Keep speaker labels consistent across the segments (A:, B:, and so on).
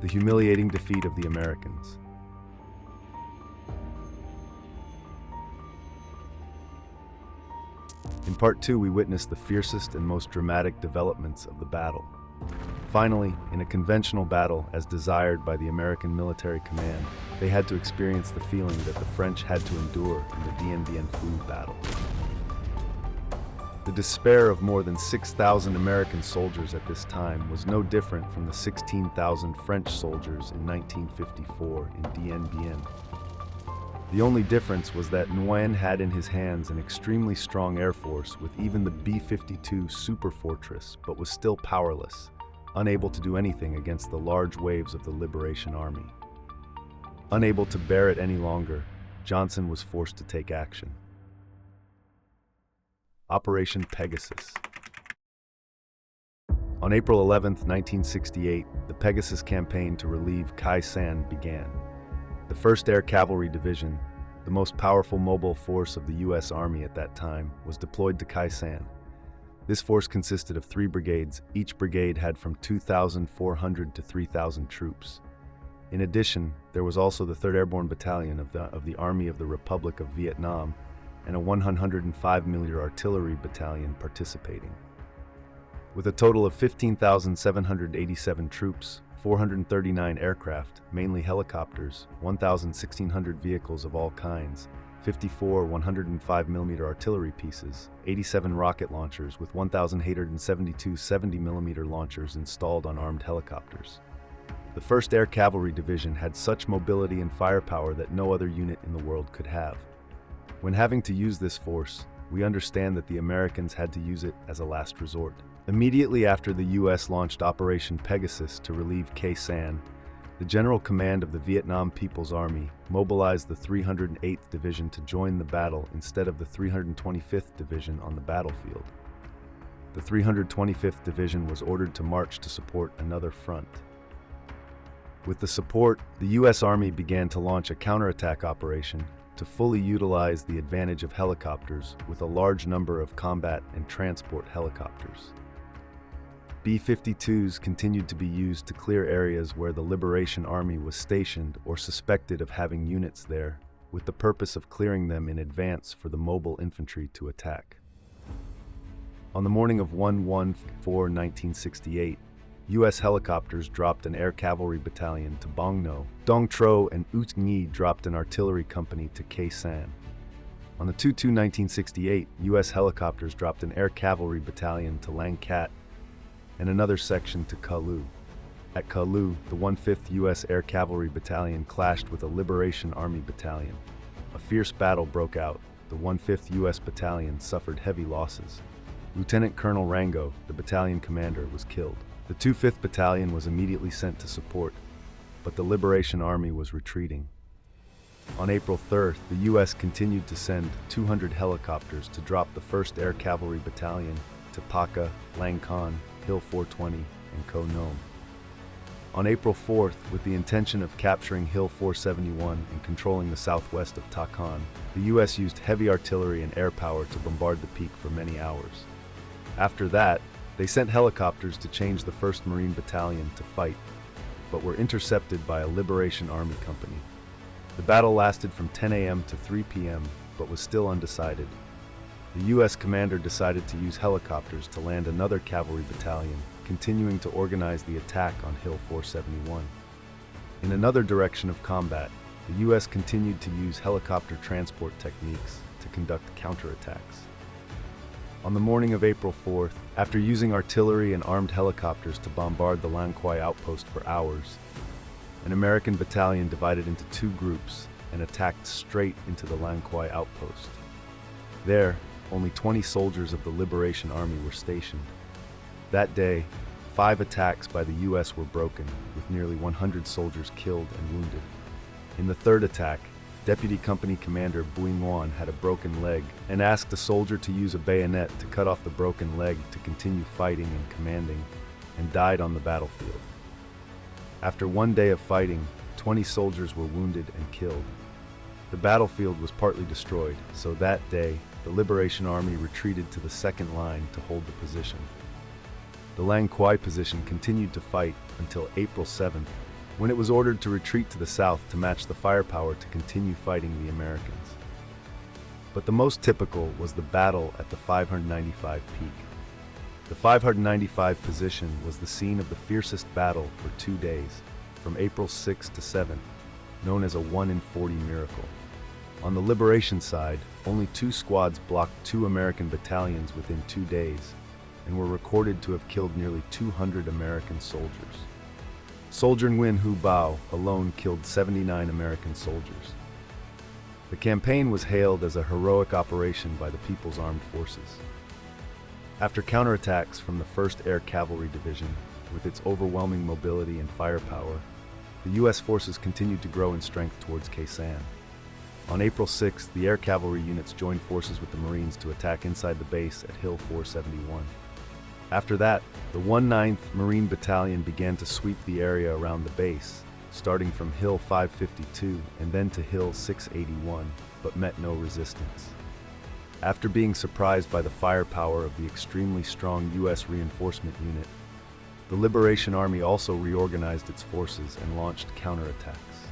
A: The humiliating defeat of the Americans. In Part 2, we witnessed the fiercest and most dramatic developments of the battle. Finally, in a conventional battle as desired by the American military command, they had to experience the feeling that the French had to endure in the Dien Bien Phu battle. The despair of more than 6,000 American soldiers at this time was no different from the 16,000 French soldiers in 1954 in Dien Bien. The only difference was that Nguyen had in his hands an extremely strong air force with even the B-52 Super Fortress, but was still powerless, unable to do anything against the large waves of the Liberation Army. Unable to bear it any longer, Johnson was forced to take action. Operation Pegasus. On April 11, 1968, the Pegasus campaign to relieve Kai San began. The 1st Air Cavalry Division, the most powerful mobile force of the U.S. Army at that time, was deployed to Kai San. This force consisted of 3 brigades. Each brigade had from 2,400 to 3,000 troops. In addition, there was also the 3rd Airborne Battalion of the Army of the Republic of Vietnam and a 105mm artillery battalion participating. With a total of 15,787 troops, 439 aircraft, mainly helicopters, 1,600 vehicles of all kinds, 54 105mm artillery pieces, 87 rocket launchers with 1,872 70mm launchers installed on armed helicopters. The 1st Air Cavalry Division had such mobility and firepower that no other unit in the world could have. When having to use this force, we understand that the Americans had to use it as a last resort. Immediately after the U.S. launched Operation Pegasus to relieve Khe Sanh, the General Command of the Vietnam People's Army mobilized the 308th Division to join the battle instead of the 325th Division on the battlefield. The 325th Division was ordered to march to support another front. With the support, the U.S. Army began to launch a counterattack operation to fully utilize the advantage of helicopters with a large number of combat and transport helicopters. B-52s continued to be used to clear areas where the Liberation Army was stationed or suspected of having units there, with the purpose of clearing them in advance for the mobile infantry to attack. On the morning of 1/4/1968, U.S. helicopters dropped an air cavalry battalion to Bong No. Dong Tro and Ut Nhi dropped an artillery company to Khe Sanh. On the 2/2/1968, U.S. helicopters dropped an air cavalry battalion to Lang Cat and another section to Ka Lu. At Ka Lu, the 1/5th U.S. Air Cavalry Battalion clashed with a Liberation Army battalion. A fierce battle broke out. The 1/5th U.S. Battalion suffered heavy losses. Lieutenant Colonel Rango, the battalion commander, was killed. The 2/5th Battalion was immediately sent to support, but the Liberation Army was retreating. On April 3rd, the U.S. continued to send 200 helicopters to drop the 1st Air Cavalry Battalion to Paca, Lang Con, Hill 420, and Co Nom. On April 4th, with the intention of capturing Hill 471 and controlling the southwest of Ta Con, the U.S. used heavy artillery and air power to bombard the peak for many hours. After that, they sent helicopters to change the 1st Marine Battalion to fight, but were intercepted by a Liberation Army company. The battle lasted from 10 a.m. to 3 p.m., but was still undecided. The U.S. commander decided to use helicopters to land another cavalry battalion, continuing to organize the attack on Hill 471. In another direction of combat, the U.S. continued to use helicopter transport techniques to conduct counterattacks. On the morning of April 4th, after using artillery and armed helicopters to bombard the Lang Quai outpost for hours, an American battalion divided into 2 groups and attacked straight into the Lang Quai outpost. There, only 20 soldiers of the Liberation Army were stationed. That day, 5 attacks by the U.S. were broken, with nearly 100 soldiers killed and wounded. In the 3rd attack, Deputy Company Commander Bui Nguyen had a broken leg and asked a soldier to use a bayonet to cut off the broken leg to continue fighting and commanding, and died on the battlefield. After 1 day of fighting, 20 soldiers were wounded and killed. The battlefield was partly destroyed, so that day, the Liberation Army retreated to the 2nd line to hold the position. The Lang Quai position continued to fight until April 7th, when it was ordered to retreat to the south to match the firepower to continue fighting the Americans. But the most typical was the battle at the 595 peak. The 595 position was the scene of the fiercest battle for 2 days, from April 6 to 7, known as a 1 in 40 miracle. On the liberation side, only 2 squads blocked 2 American battalions within 2 days, and were recorded to have killed nearly 200 American soldiers. Soldier Nguyen Hu Bao alone killed 79 American soldiers. The campaign was hailed as a heroic operation by the People's Armed Forces. After counterattacks from the 1st Air Cavalry Division, with its overwhelming mobility and firepower, the U.S. forces continued to grow in strength towards Khe Sanh. On April 6th, the air cavalry units joined forces with the Marines to attack inside the base at Hill 471. After that, the 1/9th Marine Battalion began to sweep the area around the base, starting from Hill 552 and then to Hill 681, but met no resistance. After being surprised by the firepower of the extremely strong U.S. reinforcement unit, the Liberation Army also reorganized its forces and launched counterattacks.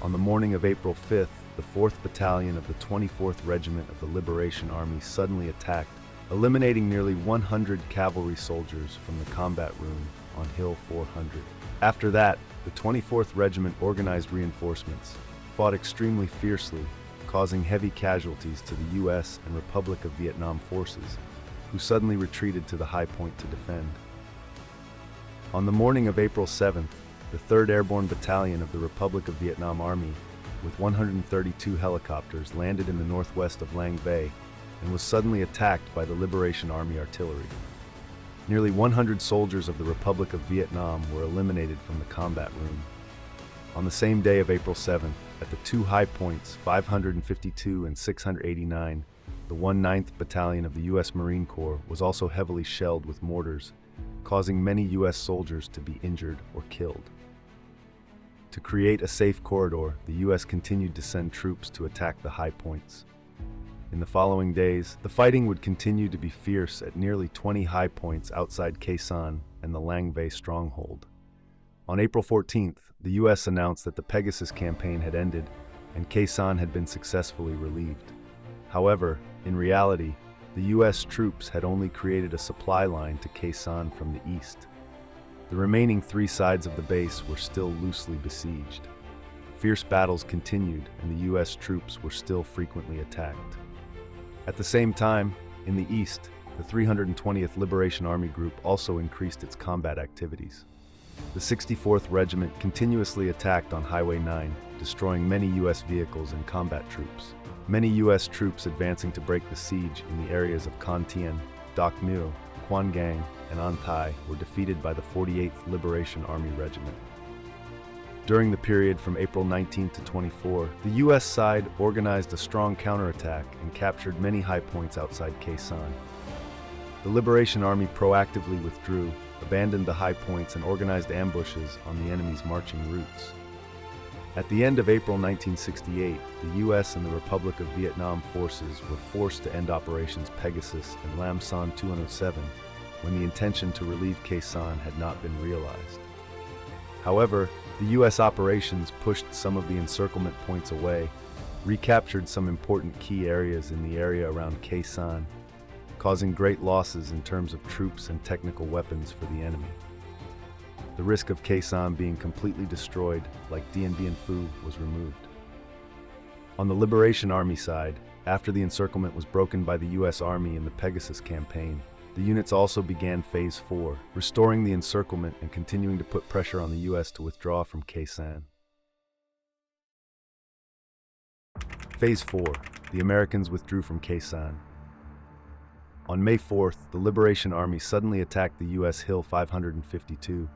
A: On the morning of April 5th, the 4th Battalion of the 24th Regiment of the Liberation Army suddenly attacked, eliminating nearly 100 cavalry soldiers from the combat room on Hill 400. After that, the 24th Regiment organized reinforcements, fought extremely fiercely, causing heavy casualties to the U.S. and Republic of Vietnam forces, who suddenly retreated to the high point to defend. On the morning of April 7th, the 3rd Airborne Battalion of the Republic of Vietnam Army, with 132 helicopters, landed in the northwest of Lang Bay and was suddenly attacked by the Liberation Army artillery. Nearly 100 soldiers of the Republic of Vietnam were eliminated from the combat room. On the same day of April 7th, at the 2 high points, 552 and 689, the 1/9th Battalion of the U.S. Marine Corps was also heavily shelled with mortars, causing many U.S. soldiers to be injured or killed. To create a safe corridor, the U.S. continued to send troops to attack the high points. In the following days, the fighting would continue to be fierce at nearly 20 high points outside Khe Sanh and the Lang Bay stronghold. On April 14th, the U.S. announced that the Pegasus campaign had ended and Khe Sanh had been successfully relieved. However, in reality, the U.S. troops had only created a supply line to Khe Sanh from the east. The remaining 3 sides of the base were still loosely besieged. Fierce battles continued and the U.S. troops were still frequently attacked. At the same time, in the east, the 320th Liberation Army Group also increased its combat activities. The 64th Regiment continuously attacked on Highway 9, destroying many U.S. vehicles and combat troops. Many U.S. troops advancing to break the siege in the areas of Con Tien, Doc Mue, Quan Gang, and An Thai were defeated by the 48th Liberation Army Regiment. During the period from April 19 to 24, the U.S. side organized a strong counterattack and captured many high points outside Khe Sanh. The Liberation Army proactively withdrew, abandoned the high points, and organized ambushes on the enemy's marching routes. At the end of April 1968, the U.S. and the Republic of Vietnam forces were forced to end Operations Pegasus and Lam Son 207 when the intention to relieve Khe Sanh had not been realized. However, the U.S. operations pushed some of the encirclement points away, recaptured some important key areas in the area around Khe Sanh, causing great losses in terms of troops and technical weapons for the enemy. The risk of Khe Sanh being completely destroyed, like Dien Bien Phu, was removed. On the Liberation Army side, after the encirclement was broken by the U.S. Army in the Pegasus campaign, the units also began Phase 4, restoring the encirclement and continuing to put pressure on the U.S. to withdraw from Khe Sanh. Phase 4. The Americans withdrew from Khe Sanh. On May 4th, the Liberation Army suddenly attacked the U.S. Hill 552,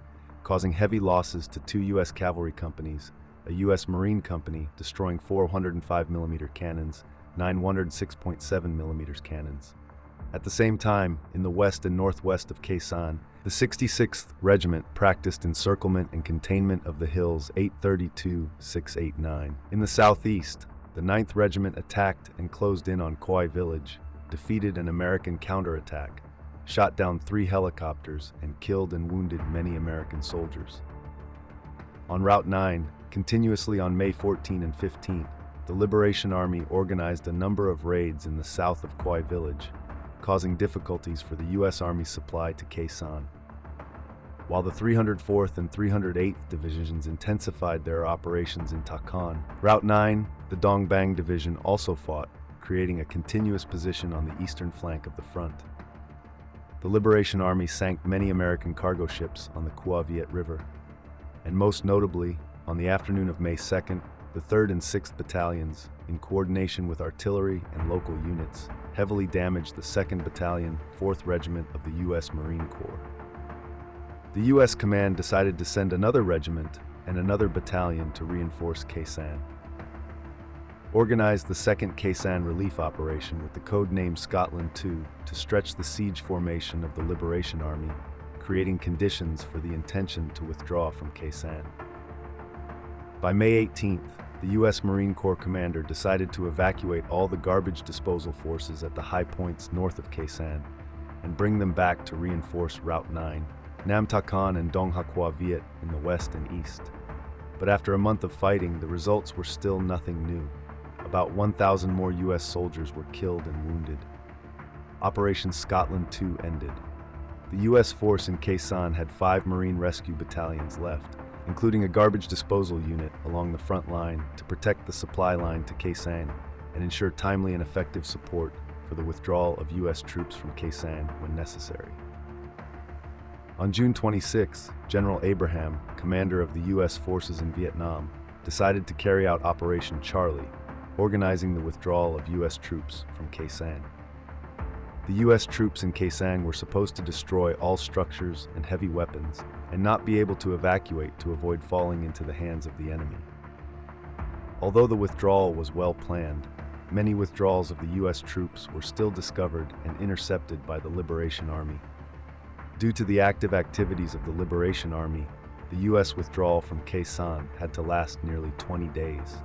A: causing heavy losses to 2 U.S. cavalry companies, a U.S. Marine company destroying 4 105mm cannons, 9 106.7mm cannons. At the same time, in the west and northwest of Khe Sanh, the 66th Regiment practiced encirclement and containment of the hills 832-689. In the southeast, the 9th Regiment attacked and closed in on Khoi Village, defeated an American counterattack, shot down 3 helicopters, and killed and wounded many American soldiers. On Route 9, continuously on May 14 and 15, the Liberation Army organized a number of raids in the south of Kwai Village, causing difficulties for the U.S. Army's supply to Khe Sanh. While the 304th and 308th Divisions intensified their operations in Takhan, Route 9, the Dong Bang Division also fought, creating a continuous position on the eastern flank of the front. The Liberation Army sank many American cargo ships on the Kwa Viet River, and most notably, on the afternoon of May 2nd, the 3rd and 6th Battalions, in coordination with artillery and local units, heavily damaged the 2nd Battalion, 4th Regiment of the U.S. Marine Corps. The U.S. Command decided to send another regiment and another battalion to reinforce Khe Sanh. Organized the 2nd Khe Sanh Relief Operation with the code name Scotland II to stretch the siege formation of the Liberation Army, creating conditions for the intention to withdraw from Khe Sanh. By May 18th, the U.S. Marine Corps commander decided to evacuate all the garbage disposal forces at the high points north of Khe Sanh and bring them back to reinforce Route 9, Nam Ta Khan and Dong Ha Kwa Viet in the west and east. But after a month of fighting, the results were still nothing new. About 1,000 more U.S. soldiers were killed and wounded. Operation Scotland II ended. The U.S. force in Khe Sanh had 5 Marine Rescue battalions left, including a garbage disposal unit along the front line to protect the supply line to Khe Sanh and ensure timely and effective support for the withdrawal of U.S. troops from Khe Sanh when necessary. On June 26, General Abraham, commander of the U.S. forces in Vietnam, decided to carry out Operation Charlie, organizing the withdrawal of U.S. troops from Khe Sanh. The U.S. troops in Khe Sanh were supposed to destroy all structures and heavy weapons and not be able to evacuate to avoid falling into the hands of the enemy. Although the withdrawal was well planned, many withdrawals of the U.S. troops were still discovered and intercepted by the Liberation Army. Due to the active activities of the Liberation Army, the U.S. withdrawal from Khe Sanh had to last nearly 20 days.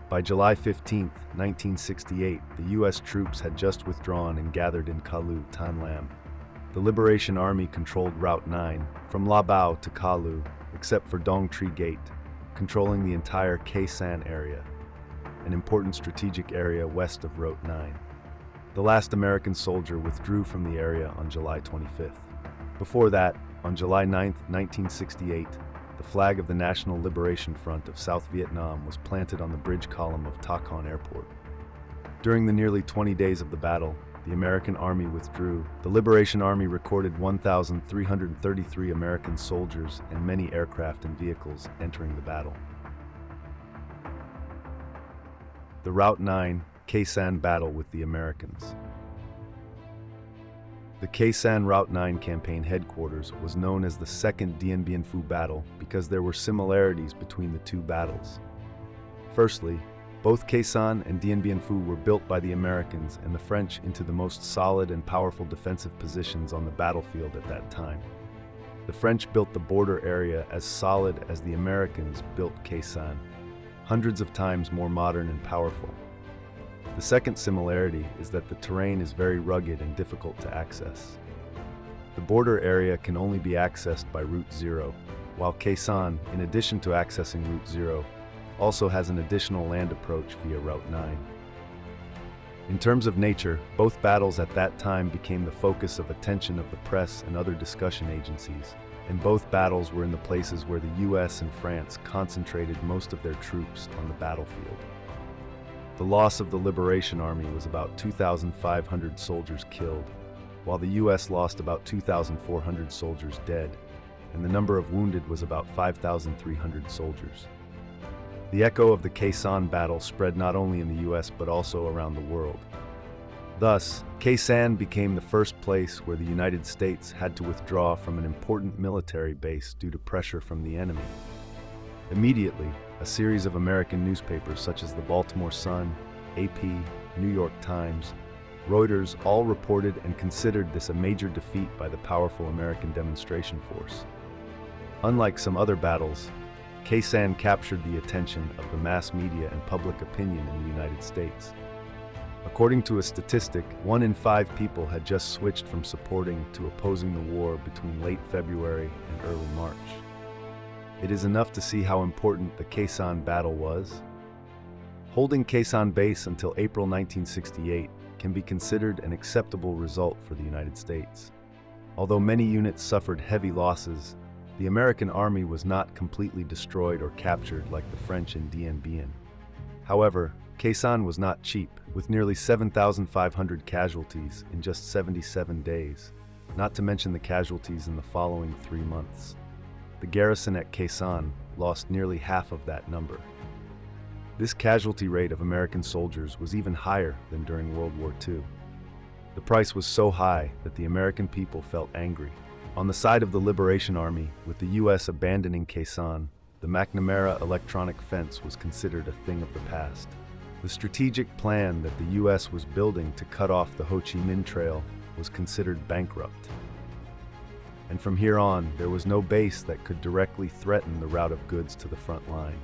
A: By July 15, 1968, the U.S. troops had just withdrawn and gathered in Kalu, Tan Lam. The Liberation Army controlled Route 9 from La Bao to Kalu, except for Dong Tri Gate, controlling the entire Khe Sanh area, an important strategic area west of Route 9. The last American soldier withdrew from the area on July 25th. Before that, on July 9, 1968, the flag of the National Liberation Front of South Vietnam was planted on the bridge column of Ta Khon Airport. During the nearly 20 days of the battle, the American Army withdrew. The Liberation Army recorded 1,333 American soldiers and many aircraft and vehicles entering the battle. The Route 9 Khe Sanh battle with the Americans. The Khe Sanh Route 9 campaign headquarters was known as the Second Dien Bien Phu battle because there were similarities between the two battles. Firstly, both Khe Sanh and Dien Bien Phu were built by the Americans and the French into the most solid and powerful defensive positions on the battlefield at that time. The French built the border area as solid as the Americans built Khe Sanh, hundreds of times more modern and powerful. The second similarity is that the terrain is very rugged and difficult to access. The border area can only be accessed by Route 0, while Khe Sanh, in addition to accessing Route 0, also has an additional land approach via Route 9. In terms of nature, both battles at that time became the focus of attention of the press and other discussion agencies, and both battles were in the places where the US and France concentrated most of their troops on the battlefield. The loss of the Liberation Army was about 2,500 soldiers killed, while the U.S. lost about 2,400 soldiers dead, and the number of wounded was about 5,300 soldiers. The echo of the Khe Sanh battle spread not only in the U.S. but also around the world. Thus, Khe Sanh became the first place where the United States had to withdraw from an important military base due to pressure from the enemy. Immediately, a series of American newspapers such as the Baltimore Sun, AP, New York Times, Reuters all reported and considered this a major defeat by the powerful American demonstration force. Unlike some other battles, Khe Sanh captured the attention of the mass media and public opinion in the United States. According to a statistic, 1 in 5 people had just switched from supporting to opposing the war between late February and early March. it is enough to see how important the Khe Sanh battle was. Holding Khe Sanh base until April 1968 can be considered an acceptable result for the United States. Although many units suffered heavy losses, the American army was not completely destroyed or captured like the French in Dien Bien. However, Khe Sanh was not cheap, with nearly 7,500 casualties in just 77 days, not to mention the casualties in the following 3 months. The garrison at Khe Sanh lost nearly half of that number. This casualty rate of American soldiers was even higher than during World War II. The price was so high that the American people felt angry. On the side of the Liberation Army, with the U.S. abandoning Khe Sanh, the McNamara electronic fence was considered a thing of the past. The strategic plan that the U.S. was building to cut off the Ho Chi Minh Trail was considered bankrupt. And from here on, there was no base that could directly threaten the route of goods to the front line.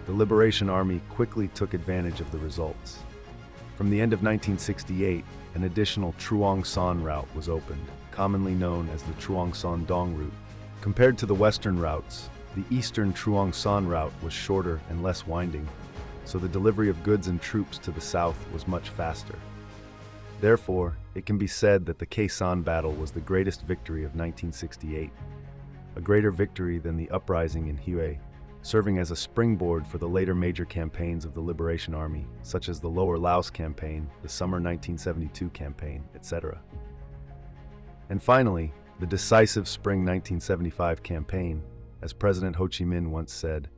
A: The Liberation Army quickly took advantage of the results. From the end of 1968, an additional Truong Son route was opened, commonly known as the Truong Son Dong route. Compared to the western routes, the eastern Truong Son route was shorter and less winding, so the delivery of goods and troops to the south was much faster. Therefore, it can be said that the Khe Sanh battle was the greatest victory of 1968, a greater victory than the uprising in Hue, serving as a springboard for the later major campaigns of the Liberation Army, such as the Lower Laos Campaign, the Summer 1972 Campaign, etc. And finally, the decisive Spring 1975 campaign, as President Ho Chi Minh once said,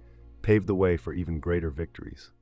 A: paved the way for even greater victories.